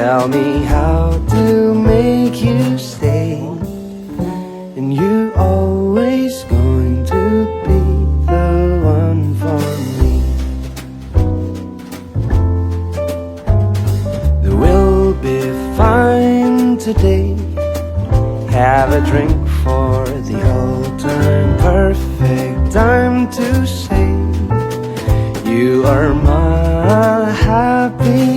Tell me how to make you stay, and you always going to be the one for me. There will be fine today. Have a drink for the old time. Perfect time to say you are my happy